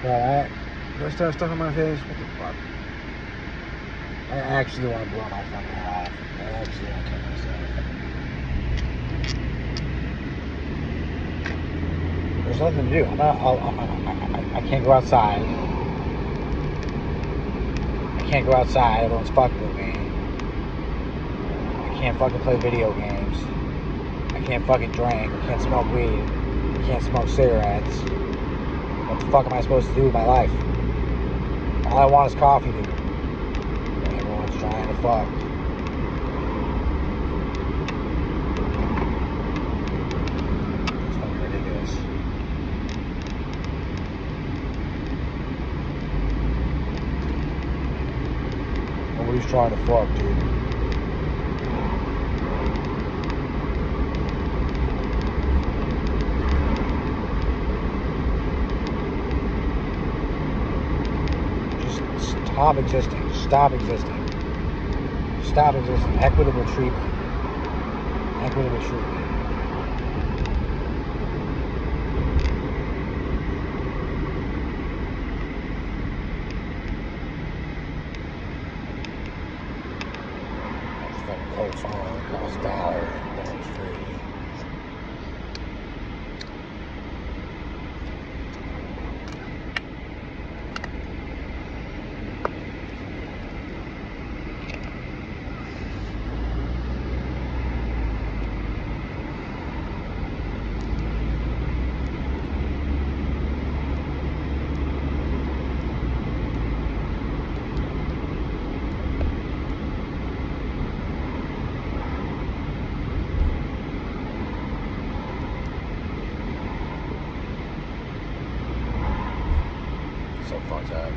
But do I still have stuff on my face? What the fuck? I actually want to blow my fucking head off. I actually want to kill myself. There's nothing to do. I can't go outside. I can't go outside. Everyone's fucking with me. I can't fucking play video games. I can't fucking drink. I can't smoke weed. I can't smoke cigarettes. What the fuck am I supposed to do with my life? All I want is coffee, dude. And everyone's trying to fuck. It's fucking ridiculous. Nobody's trying to fuck, dude. Stop existing. Stop existing. Stop existing. Equitable treatment. Equitable treatment. That's fucking cold phone. Costs $1. That was free. So fucked up.